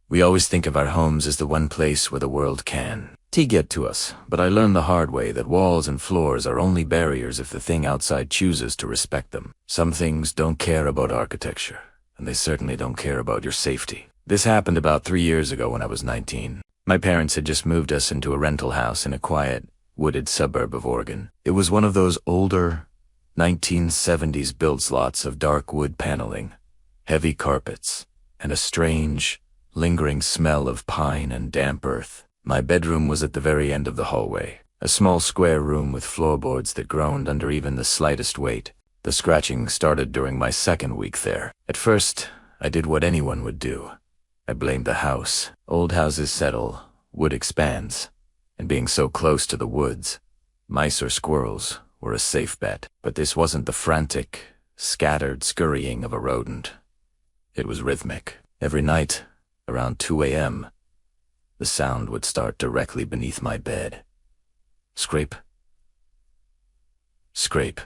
We always think of our homes as the one place where the world can get to us, but I learned the hard way that walls and floors are only barriers if the thing outside chooses to respect them. Some things don't care about architecture, and they certainly don't care about your safety. This happened about 3 years ago when I was 19. My parents had just moved us into a rental house in a quiet, wooded suburb of Oregon. It was one of those older, 1970s built lots of dark wood paneling, heavy carpets, and a strange, lingering smell of pine and damp earth. My bedroom was at the very end of the hallway, a small square room with floorboards that groaned under even the slightest weight. The scratching started during my second week there. At first, I did what anyone would do. I blamed the house. Old houses settle, wood expands, and being so close to the woods, mice or squirrels were a safe bet. But this wasn't the frantic, scattered scurrying of a rodent. It was rhythmic. Every night, around 2 a.m., the sound would start directly beneath my bed. Scrape. Scrape.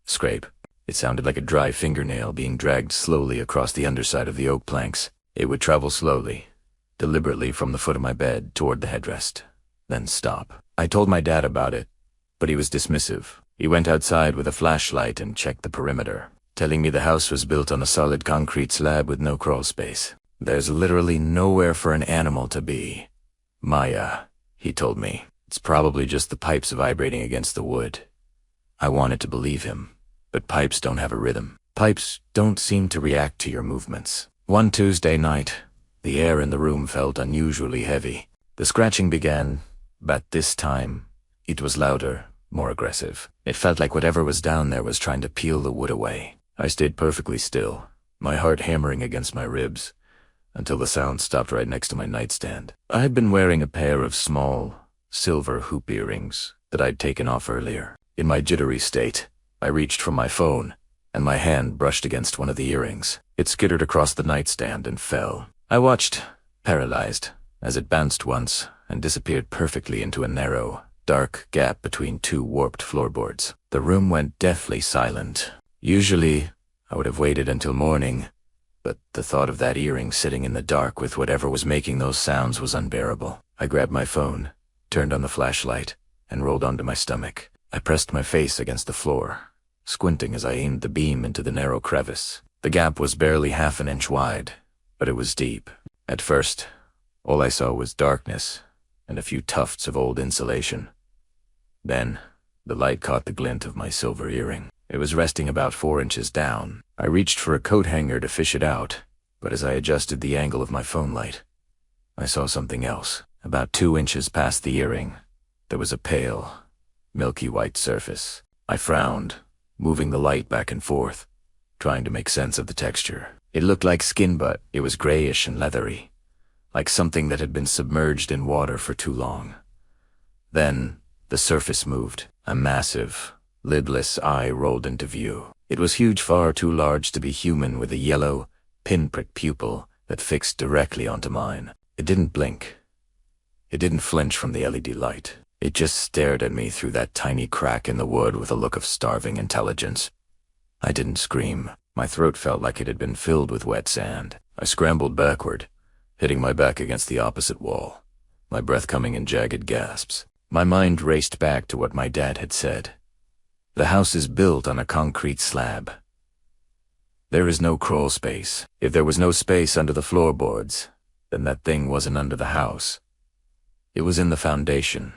Scrape. It sounded like a dry fingernail being dragged slowly across the underside of the oak planks. It would travel slowly, deliberately from the foot of my bed toward the headrest, then stop. I told my dad about it, but he was dismissive. He went outside with a flashlight and checked the perimeter, telling me the house was built on a solid concrete slab with no crawl space. There's literally nowhere for an animal to be. Maya, he told me. It's probably just the pipes vibrating against the wood. I wanted to believe him, but pipes don't have a rhythm. Pipes don't seem to react to your movements. One Tuesday night, the air in the room felt unusually heavy. The scratching began, but this time, it was louder, more aggressive. It felt like whatever was down there was trying to peel the wood away. I stayed perfectly still, my heart hammering against my ribs, until the sound stopped right next to my nightstand. I had been wearing a pair of small, silver hoop earrings that I'd taken off earlier. In my jittery state, I reached for my phone, and my hand brushed against one of the earrings. It skittered across the nightstand and fell. I watched, paralyzed, as it bounced once and disappeared perfectly into a narrow, dark gap between two warped floorboards. The room went deathly silent. Usually, I would have waited until morning, but the thought of that earring sitting in the dark with whatever was making those sounds was unbearable. I grabbed my phone, turned on the flashlight, and rolled onto my stomach. I pressed my face against the floor, squinting as I aimed the beam into the narrow crevice. The gap was barely half an inch wide, but it was deep. At first, all I saw was darkness and a few tufts of old insulation. Then, the light caught the glint of my silver earring. It was resting about 4 inches down. I reached for a coat hanger to fish it out, but as I adjusted the angle of my phone light, I saw something else. About 2 inches past the earring, there was a pale, milky white surface. I frowned, moving the light back and forth, trying to make sense of the texture. It looked like skin, but it was grayish and leathery, like something that had been submerged in water for too long. Then, the surface moved. A massive, lidless eye rolled into view. It was huge, far too large to be human, with a yellow, pinprick pupil that fixed directly onto mine. It didn't blink. It didn't flinch from the LED light. It just stared at me through that tiny crack in the wood with a look of starving intelligence. I didn't scream. My throat felt like it had been filled with wet sand. I scrambled backward, hitting my back against the opposite wall, my breath coming in jagged gasps. My mind raced back to what my dad had said. The house is built on a concrete slab. There is no crawl space. If there was no space under the floorboards, then that thing wasn't under the house. It was in the foundation.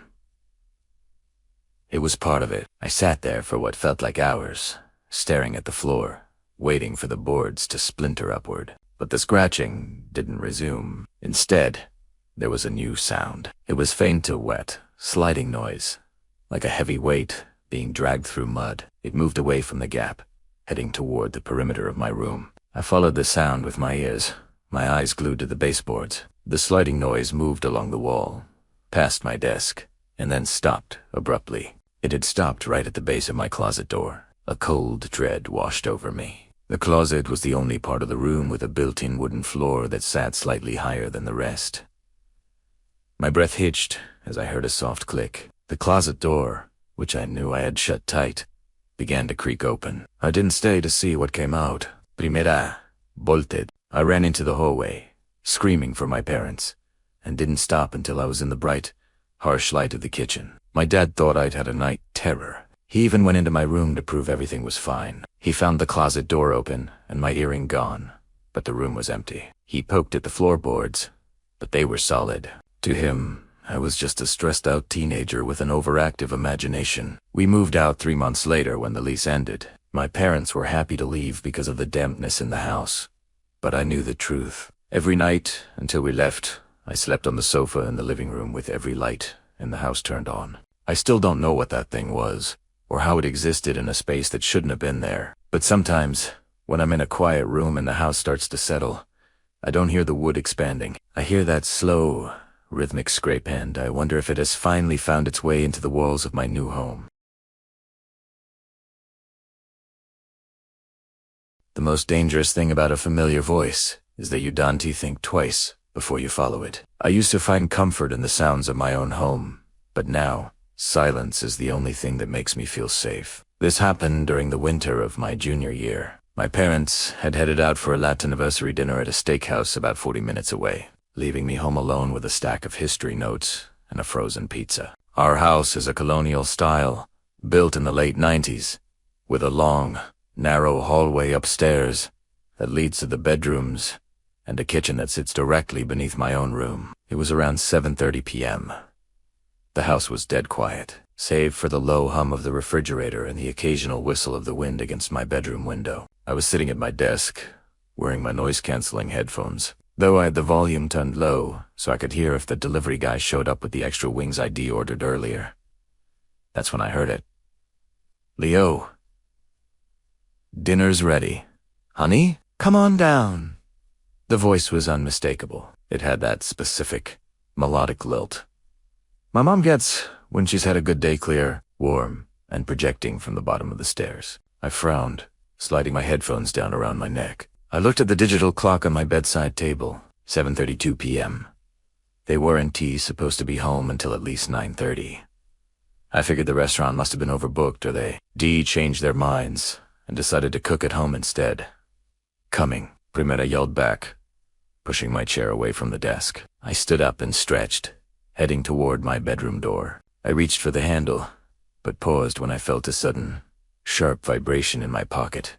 It was part of it. I sat there for what felt like hours, staring at the floor, waiting for the boards to splinter upward. But the scratching didn't resume. Instead, there was a new sound. It was faint to wet, sliding noise, like a heavy weight being dragged through mud. It moved away from the gap, heading toward the perimeter of my room. I followed the sound with my ears, my eyes glued to the baseboards. The sliding noise moved along the wall, past my desk, and then stopped abruptly. It had stopped right at the base of my closet door. A cold dread washed over me. The closet was the only part of the room with a built-in wooden floor that sat slightly higher than the rest. My breath hitched as I heard a soft click. The closet door, which I knew I had shut tight, began to creak open. I didn't stay to see what came out. Primera, bolted. I ran into the hallway, screaming for my parents, and didn't stop until I was in the bright, harsh light of the kitchen. My dad thought I'd had a night terror. He even went into my room to prove everything was fine. He found the closet door open and my earring gone, but the room was empty. He poked at the floorboards, but they were solid. To him, I was just a stressed-out teenager with an overactive imagination. We moved out 3 months later when the lease ended. My parents were happy to leave because of the dampness in the house. But I knew the truth. Every night, until we left, I slept on the sofa in the living room with every light in the house turned on. I still don't know what that thing was, or how it existed in a space that shouldn't have been there. But sometimes, when I'm in a quiet room and the house starts to settle, I don't hear the wood expanding. I hear that slow, rhythmic scrape, and I wonder if it has finally found its way into the walls of my new home. The most dangerous thing about a familiar voice is that you don't think twice before you follow it. I used to find comfort in the sounds of my own home, but now, silence is the only thing that makes me feel safe. This happened during the winter of my junior year. My parents had headed out for a Latiniversary dinner at a steakhouse about 40 minutes away, leaving me home alone with a stack of history notes and a frozen pizza. Our house is a colonial style, built in the late 90s, with a long, narrow hallway upstairs that leads to the bedrooms and a kitchen that sits directly beneath my own room. It was around 7:30 p.m. The house was dead quiet, save for the low hum of the refrigerator and the occasional whistle of the wind against my bedroom window. I was sitting at my desk, wearing my noise-canceling headphones, though I had the volume turned low so I could hear if the delivery guy showed up with the extra wings I de-ordered earlier. That's when I heard it. "Leo, dinner's ready. Honey, come on down." The voice was unmistakable. It had that specific, melodic lilt my mom gets when she's had a good day, clear, warm, and projecting from the bottom of the stairs. I frowned, sliding my headphones down around my neck. I looked at the digital clock on my bedside table, 7:32 p.m. They weren't supposed to be home until at least 9:30. I figured the restaurant must have been overbooked, or they changed their minds and decided to cook at home instead. "Coming," Primera yelled back, pushing my chair away from the desk. I stood up and stretched, heading toward my bedroom door. I reached for the handle, but paused when I felt a sudden, sharp vibration in my pocket.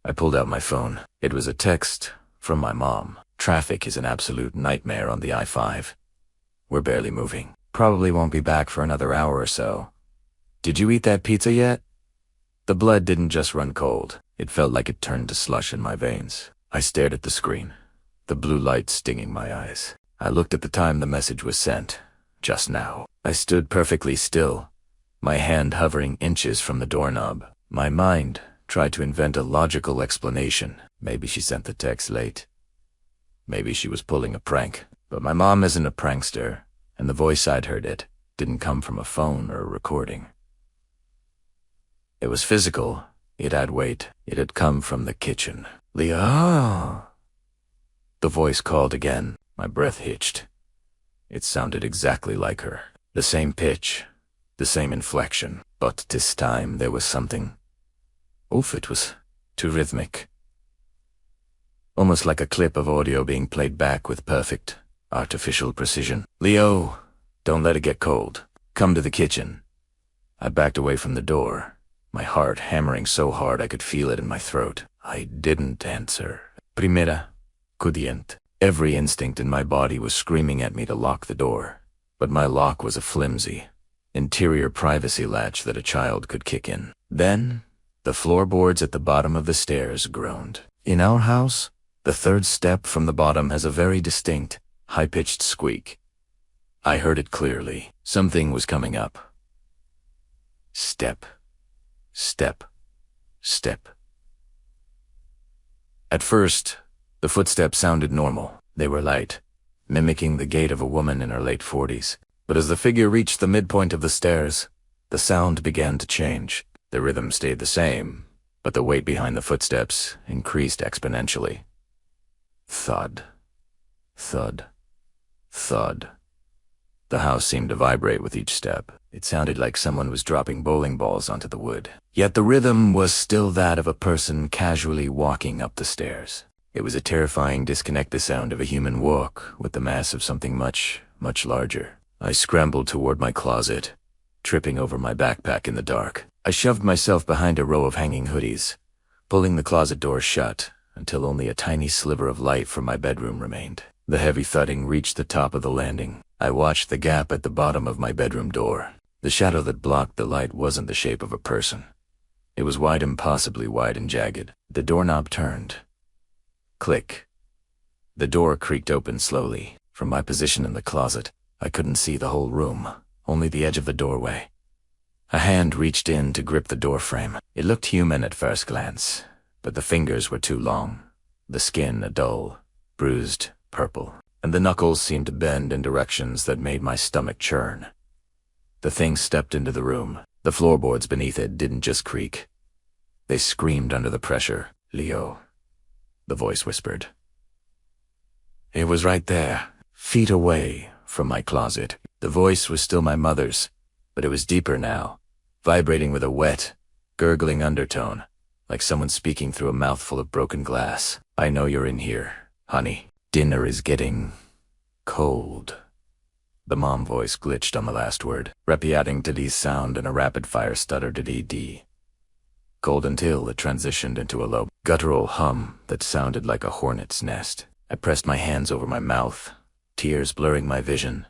I pulled out my phone. It was a text from my mom. "Traffic is an absolute nightmare on the I-5. We're barely moving. Probably won't be back for another hour or so. Did you eat that pizza yet?" The blood didn't just run cold. It felt like it turned to slush in my veins. I stared at the screen, the blue light stinging my eyes. I looked at the time the message was sent. Just now. I stood perfectly still, my hand hovering inches from the doorknob. My mind tried to invent a logical explanation. Maybe she sent the text late. Maybe she was pulling a prank. But my mom isn't a prankster, and the voice I'd heard it didn't come from a phone or a recording. It was physical. It had weight. It had come from the kitchen. "Leo!" The voice called again. My breath hitched. It sounded exactly like her. The same pitch, the same inflection. But this time there was something. It was too rhythmic. Almost like a clip of audio being played back with perfect, artificial precision. "Leo, don't let it get cold. Come to the kitchen." I backed away from the door, my heart hammering so hard I could feel it in my throat. I didn't answer. Primera, couldn't. Every instinct in my body was screaming at me to lock the door, but my lock was a flimsy, interior privacy latch that a child could kick in. Then, the floorboards at the bottom of the stairs groaned. In our house, the third step from the bottom has a very distinct, high-pitched squeak. I heard it clearly. Something was coming up. Step, step, step. At first, the footsteps sounded normal. They were light, mimicking the gait of a woman in her late 40s. But as the figure reached the midpoint of the stairs, the sound began to change. The rhythm stayed the same, but the weight behind the footsteps increased exponentially. Thud, thud, thud. The house seemed to vibrate with each step. It sounded like someone was dropping bowling balls onto the wood. Yet the rhythm was still that of a person casually walking up the stairs. It was a terrifying disconnect, the sound of a human walk with the mass of something much, much larger. I scrambled toward my closet, tripping over my backpack in the dark. I shoved myself behind a row of hanging hoodies, pulling the closet door shut until only a tiny sliver of light from my bedroom remained. The heavy thudding reached the top of the landing. I watched the gap at the bottom of my bedroom door. The shadow that blocked the light wasn't the shape of a person. It was wide, impossibly wide and jagged. The doorknob turned. Click. The door creaked open slowly. From my position in the closet, I couldn't see the whole room, only the edge of the doorway. A hand reached in to grip the doorframe. It looked human at first glance, but the fingers were too long, the skin a dull, bruised purple, and the knuckles seemed to bend in directions that made my stomach churn. The thing stepped into the room. The floorboards beneath it didn't just creak. They screamed under the pressure. "Leo," the voice whispered. It was right there, feet away from my closet. The voice was still my mother's, but it was deeper now, vibrating with a wet, gurgling undertone, like someone speaking through a mouthful of broken glass. "I know you're in here, honey. Dinner is getting cold." The mom voice glitched on the last word, repeating Diddy's sound in a rapid-fire stutter. Diddy. Cold until it transitioned into a low, guttural hum that sounded like a hornet's nest. I pressed my hands over my mouth, tears blurring my vision.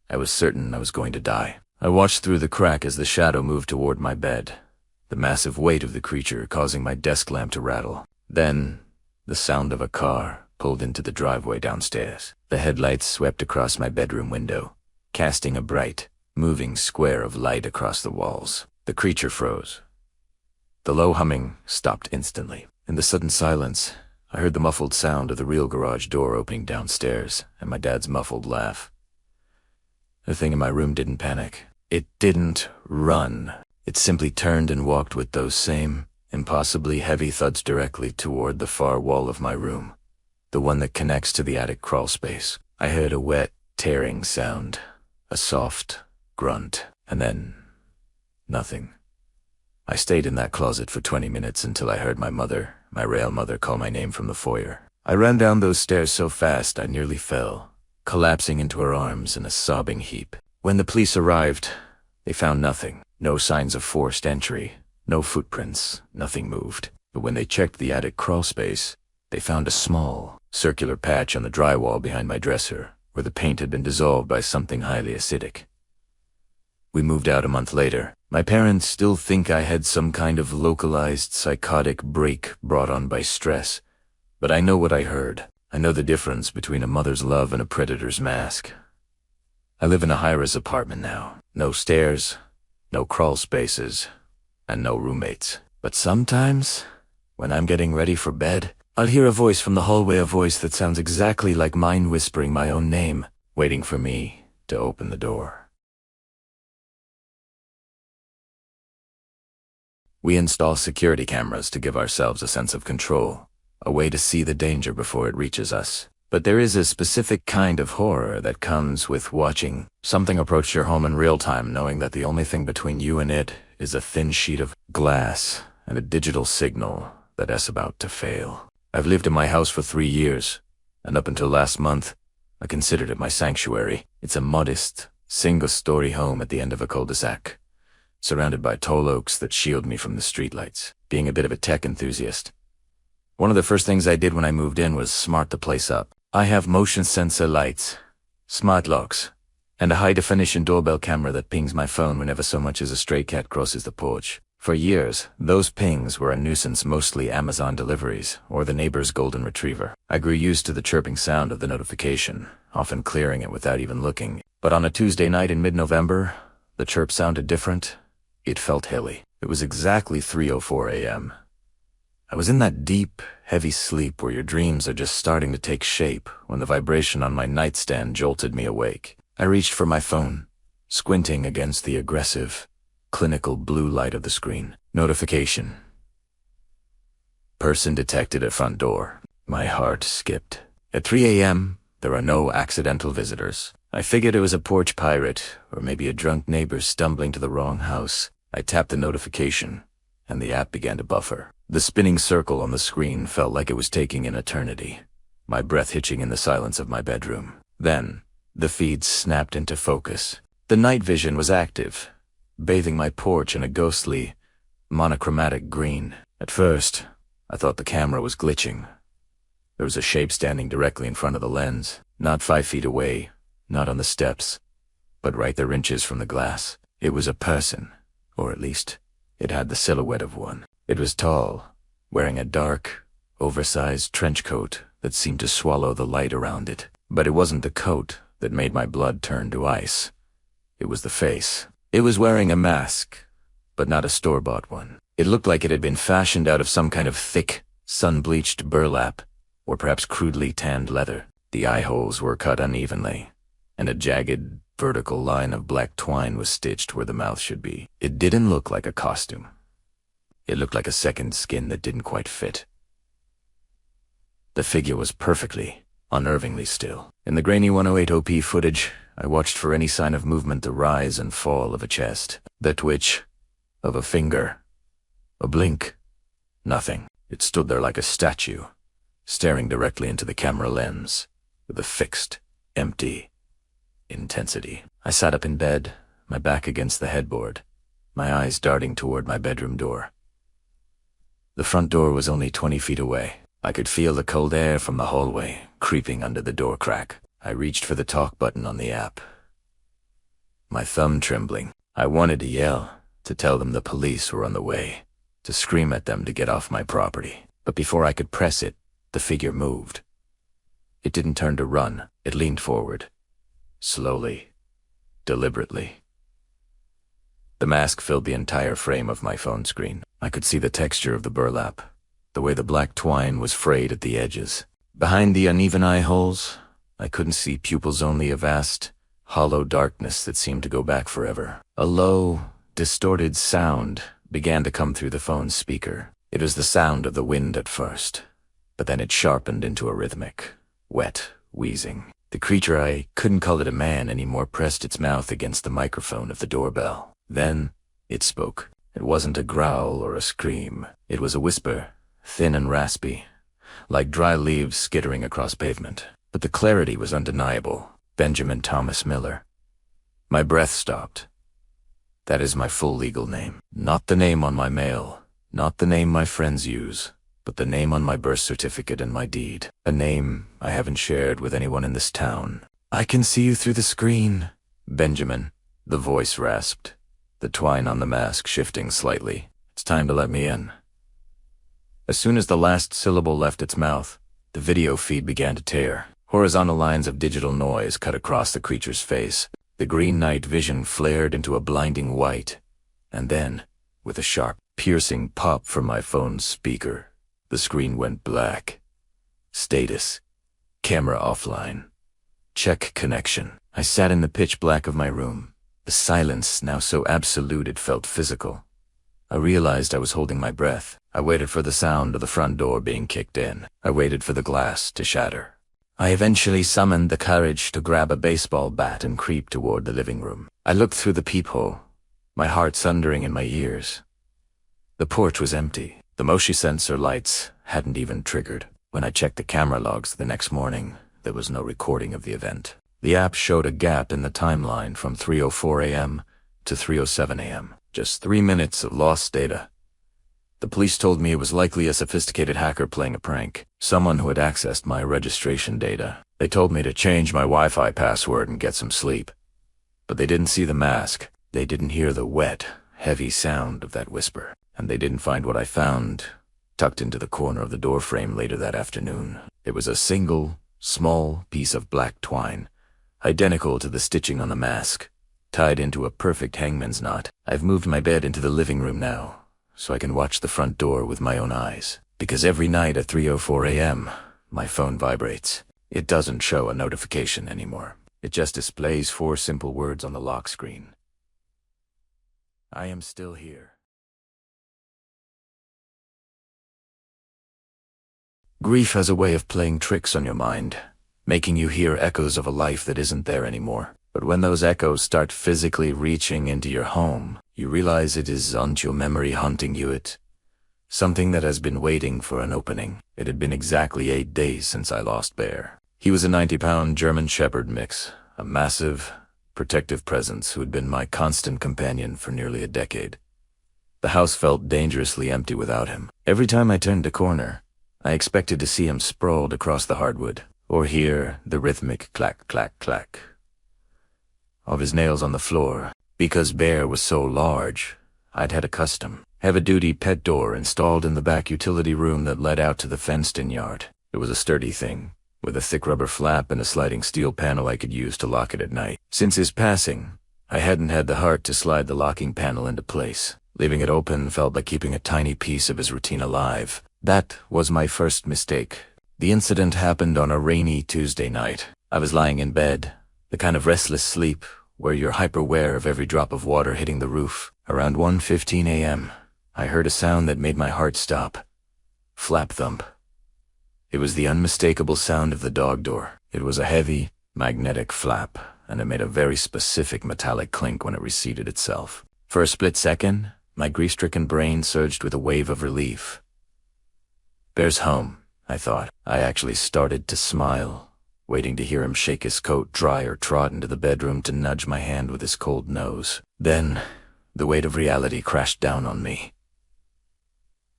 I was certain I was going to die. I watched through the crack as the shadow moved toward my bed, the massive weight of the creature causing my desk lamp to rattle. Then, the sound of a car pulled into the driveway downstairs. The headlights swept across my bedroom window, casting a bright, moving square of light across the walls. The creature froze. The low humming stopped instantly. In the sudden silence, I heard the muffled sound of the real garage door opening downstairs and my dad's muffled laugh. The thing in my room didn't panic. It didn't run. It simply turned and walked with those same, impossibly heavy thuds directly toward the far wall of my room, the one that connects to the attic crawl space. I heard a wet, tearing sound, a soft grunt, and then nothing. I stayed in that closet for 20 minutes until I heard my real mother, call my name from the foyer. I ran down those stairs so fast I nearly fell, collapsing into her arms in a sobbing heap. When the police arrived, they found nothing. No signs of forced entry, no footprints, nothing moved. But when they checked the attic crawl space, they found a small, circular patch on the drywall behind my dresser, where the paint had been dissolved by something highly acidic. We moved out a month later. My parents still think I had some kind of localized psychotic break brought on by stress, but I know what I heard. I know the difference between a mother's love and a predator's mask. I live in a high-rise apartment now. No stairs, no crawl spaces, and no roommates. But sometimes, when I'm getting ready for bed, I'll hear a voice from the hallway, a voice that sounds exactly like mine whispering my own name, waiting for me to open the door. We install security cameras to give ourselves a sense of control, a way to see the danger before it reaches us. But there is a specific kind of horror that comes with watching something approach your home in real time, knowing that the only thing between you and it is a thin sheet of glass and a digital signal that is about to fail. I've lived in my house for 3 years, and up until last month, I considered it my sanctuary. It's a modest, single-story home at the end of a cul-de-sac, surrounded by tall oaks that shield me from the streetlights. Being a bit of a tech enthusiast, one of the first things I did when I moved in was smart the place up. I have motion sensor lights, smart locks, and a high-definition doorbell camera that pings my phone whenever so much as a stray cat crosses the porch. For years, those pings were a nuisance, mostly Amazon deliveries or the neighbor's golden retriever. I grew used to the chirping sound of the notification, often clearing it without even looking. But on a Tuesday night in mid-November, the chirp sounded different. It felt hilly. It was exactly 3:04 a.m. I was in that deep, heavy sleep where your dreams are just starting to take shape when the vibration on my nightstand jolted me awake. I reached for my phone, squinting against the aggressive, clinical blue light of the screen. Notification. Person detected at front door. My heart skipped. At 3 a.m., there are no accidental visitors. I figured it was a porch pirate, or maybe a drunk neighbor stumbling to the wrong house. I tapped the notification, and the app began to buffer. The spinning circle on the screen felt like it was taking an eternity, my breath hitching in the silence of my bedroom. Then, the feed snapped into focus. The night vision was active, bathing my porch in a ghostly, monochromatic green. At first, I thought the camera was glitching. There was a shape standing directly in front of the lens, not 5 feet away, not on the steps, but right there inches from the glass. It was a person, or at least, it had the silhouette of one. It was tall, wearing a dark, oversized trench coat that seemed to swallow the light around it. But it wasn't the coat that made my blood turn to ice. It was the face. It was wearing a mask, but not a store-bought one. It looked like it had been fashioned out of some kind of thick, sun-bleached burlap, or perhaps crudely tanned leather. The eye holes were cut unevenly, and a jagged, vertical line of black twine was stitched where the mouth should be. It didn't look like a costume. It looked like a second skin that didn't quite fit. The figure was perfectly, unnervingly still. In the grainy 108 OP footage, I watched for any sign of movement, the rise and fall of a chest, the twitch of a finger, a blink. Nothing. It stood there like a statue, staring directly into the camera lens, with a fixed, empty intensity. I sat up in bed, my back against the headboard, my eyes darting toward my bedroom door. The front door was only 20 feet away. I could feel the cold air from the hallway creeping under the door crack. I reached for the talk button on the app, my thumb trembling. I wanted to yell, to tell them the police were on the way, to scream at them to get off my property. But before I could press it, the figure moved. It didn't turn to run. It leaned forward, slowly, deliberately. The mask filled the entire frame of my phone screen. I could see the texture of the burlap, the way the black twine was frayed at the edges. Behind the uneven eye holes, I couldn't see pupils, only a vast, hollow darkness that seemed to go back forever. A low, distorted sound began to come through the phone's speaker. It was the sound of the wind at first, but then it sharpened into a rhythmic, wet wheezing. The creature, I couldn't call it a man anymore, pressed its mouth against the microphone of the doorbell. Then it spoke. It wasn't a growl or a scream. It was a whisper, thin and raspy, like dry leaves skittering across pavement. But the clarity was undeniable. Benjamin Thomas Miller. My breath stopped. That is my full legal name. Not the name on my mail, not the name my friends use, but the name on my birth certificate and my deed. A name I haven't shared with anyone in this town. I can see you through the screen, Benjamin, the voice rasped, the twine on the mask shifting slightly. It's time to let me in. As soon as the last syllable left its mouth, the video feed began to tear. Horizontal lines of digital noise cut across the creature's face. The green night vision flared into a blinding white, and then, with a sharp, piercing pop from my phone's speaker, the screen went black. Status: camera offline. Check connection. I sat in the pitch black of my room, the silence now so absolute it felt physical. I realized I was holding my breath. I waited for the sound of the front door being kicked in. I waited for the glass to shatter. I eventually summoned the courage to grab a baseball bat and creep toward the living room. I looked through the peephole, my heart thundering in my ears. The porch was empty. The motion sensor lights hadn't even triggered. When I checked the camera logs the next morning, there was no recording of the event. The app showed a gap in the timeline from 3:04 a.m. to 3:07 a.m. Just 3 minutes of lost data. The police told me it was likely a sophisticated hacker playing a prank, someone who had accessed my registration data. They told me to change my Wi-Fi password and get some sleep. But they didn't see the mask. They didn't hear the wet, heavy sound of that whisper. And they didn't find what I found, tucked into the corner of the doorframe later that afternoon. It was a single, small piece of black twine, identical to the stitching on the mask, tied into a perfect hangman's knot. I've moved my bed into the living room now, so I can watch the front door with my own eyes. Because every night at 3:04 a.m., my phone vibrates. It doesn't show a notification anymore. It just displays 4 simple words on the lock screen. I am still here. Grief has a way of playing tricks on your mind, making you hear echoes of a life that isn't there anymore. But when those echoes start physically reaching into your home, you realize it isn't your memory haunting you. It Something that has been waiting for an opening. It had been exactly 8 days since I lost Bear. He was a 90-pound German Shepherd mix, a massive, protective presence who had been my constant companion for nearly a decade. The house felt dangerously empty without him. Every time I turned a corner, I expected to see him sprawled across the hardwood, or hear the rhythmic clack, clack, clack of his nails on the floor. Because Bear was so large, I'd had a custom, heavy-duty pet door installed in the back utility room that led out to the fenced-in yard. It was a sturdy thing, with a thick rubber flap and a sliding steel panel I could use to lock it at night. Since his passing, I hadn't had the heart to slide the locking panel into place. Leaving it open felt like keeping a tiny piece of his routine alive. That was my first mistake. The incident happened on a rainy Tuesday night. I was lying in bed, the kind of restless sleep where you're hyper-aware of every drop of water hitting the roof. Around 1:15 a.m., I heard a sound that made my heart stop. Flap thump. It was the unmistakable sound of the dog door. It was a heavy, magnetic flap, and it made a very specific metallic clink when it reseated itself. For a split second, my grief-stricken brain surged with a wave of relief. Bear's home, I thought. I actually started to smile, waiting to hear him shake his coat dry or trot into the bedroom to nudge my hand with his cold nose. Then, the weight of reality crashed down on me.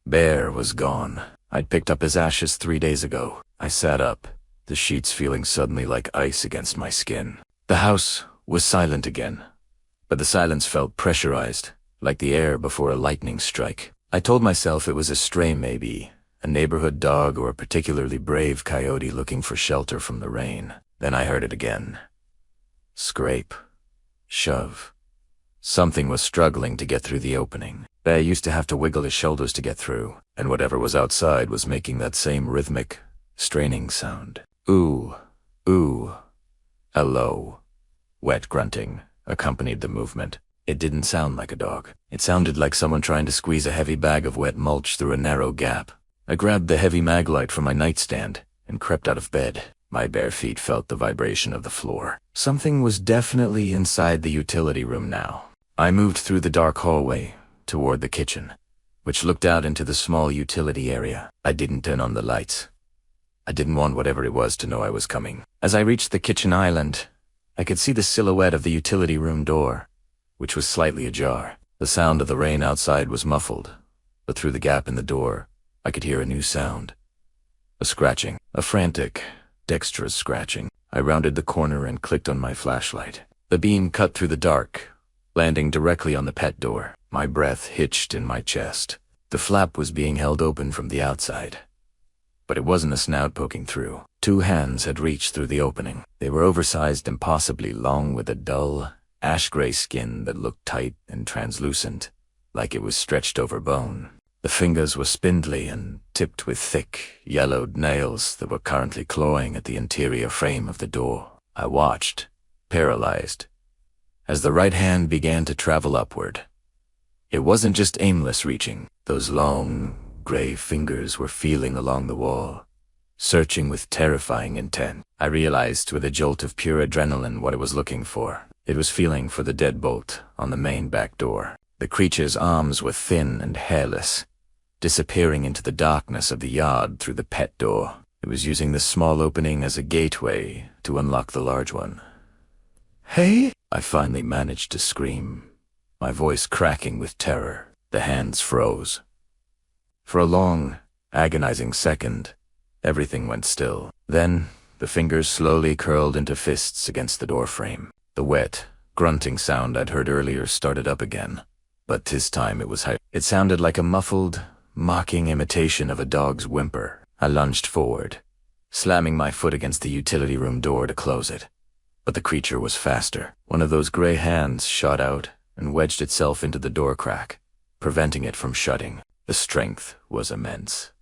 Bear was gone. I'd picked up his ashes 3 days ago. I sat up, the sheets feeling suddenly like ice against my skin. The house was silent again, but the silence felt pressurized, like the air before a lightning strike. I told myself it was a stray maybe, a neighborhood dog or a particularly brave coyote looking for shelter from the rain. Then I heard it again. Scrape. Shove. Something was struggling to get through the opening. Bear used to have to wiggle his shoulders to get through, and whatever was outside was making that same rhythmic, straining sound. Ooh, ooh. A low, wet grunting accompanied the movement. It didn't sound like a dog. It sounded like someone trying to squeeze a heavy bag of wet mulch through a narrow gap. I grabbed the heavy mag light from my nightstand and crept out of bed. My bare feet felt the vibration of the floor. Something was definitely inside the utility room now. I moved through the dark hallway toward the kitchen, which looked out into the small utility area. I didn't turn on the lights. I didn't want whatever it was to know I was coming. As I reached the kitchen island, I could see the silhouette of the utility room door, which was slightly ajar. The sound of the rain outside was muffled, but through the gap in the door, I could hear a new sound. A scratching, a frantic, dexterous scratching. I rounded the corner and clicked on my flashlight. The beam cut through the dark, landing directly on the pet door. My breath hitched in my chest. The flap was being held open from the outside, but it wasn't a snout poking through. 2 hands had reached through the opening. They were oversized and possibly long, with a dull, ash-gray skin that looked tight and translucent, like it was stretched over bone. The fingers were spindly and tipped with thick, yellowed nails that were currently clawing at the interior frame of the door. I watched, paralyzed, as the right hand began to travel upward. It wasn't just aimless reaching. Those long, gray fingers were feeling along the wall, searching with terrifying intent. I realized with a jolt of pure adrenaline what it was looking for. It was feeling for the deadbolt on the main back door. The creature's arms were thin and hairless, disappearing into the darkness of the yard through the pet door. It was using the small opening as a gateway to unlock the large one. "Hey!" I finally managed to scream, my voice cracking with terror. The hands froze. For a long, agonizing second, everything went still. Then, the fingers slowly curled into fists against the doorframe. The wet, grunting sound I'd heard earlier started up again, but this time it was high. It sounded like a muffled, mocking imitation of a dog's whimper. I lunged forward, slamming my foot against the utility room door to close it. But the creature was faster. One of those gray hands shot out and wedged itself into the door crack, preventing it from shutting. The strength was immense.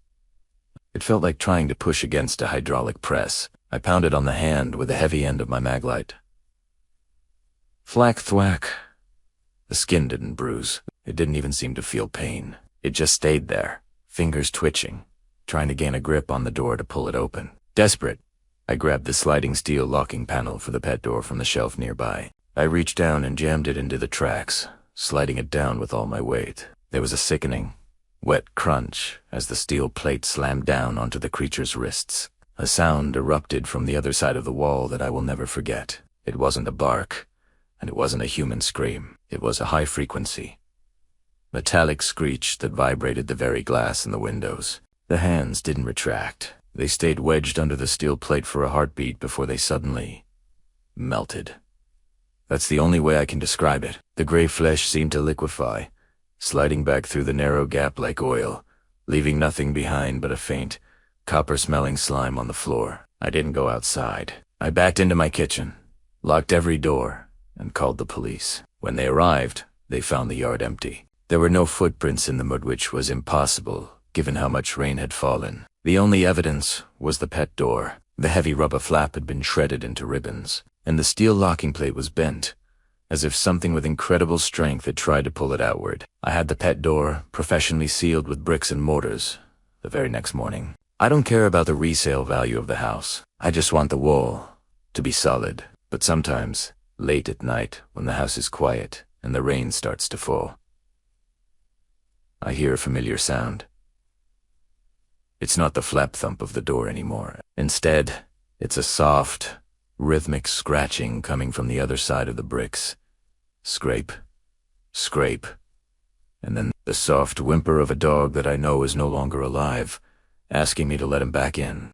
It felt like trying to push against a hydraulic press. I pounded on the hand with the heavy end of my maglite. Thwack thwack. The skin didn't bruise. It didn't even seem to feel pain. It just stayed there, fingers twitching, trying to gain a grip on the door to pull it open. Desperate, I grabbed the sliding steel locking panel for the pet door from the shelf nearby. I reached down and jammed it into the tracks, sliding it down with all my weight. There was a sickening, Wet crunch as the steel plate slammed down onto the creature's wrists. A sound erupted from the other side of the wall that I will never forget. It wasn't a bark, and it wasn't a human scream. It was a high-frequency, metallic screech that vibrated the very glass in the windows. The hands didn't retract. They stayed wedged under the steel plate for a heartbeat before they suddenly melted. That's the only way I can describe it. The gray flesh seemed to liquefy, sliding back through the narrow gap like oil, leaving nothing behind but a faint, copper-smelling slime on the floor. I didn't go outside. I backed into my kitchen, locked every door, and called the police. When they arrived, they found the yard empty. There were no footprints in the mud, which was impossible, given how much rain had fallen. The only evidence was the pet door. The heavy rubber flap had been shredded into ribbons, and the steel locking plate was bent, as if something with incredible strength had tried to pull it outward. I had the pet door professionally sealed with bricks and mortars the very next morning. I don't care about the resale value of the house. I just want the wall to be solid. But sometimes, late at night, when the house is quiet and the rain starts to fall, I hear a familiar sound. It's not the flap thump of the door anymore. Instead, it's a soft, rhythmic scratching coming from the other side of the bricks. Scrape, scrape, and then the soft whimper of a dog that I know is no longer alive, asking me to let him back in.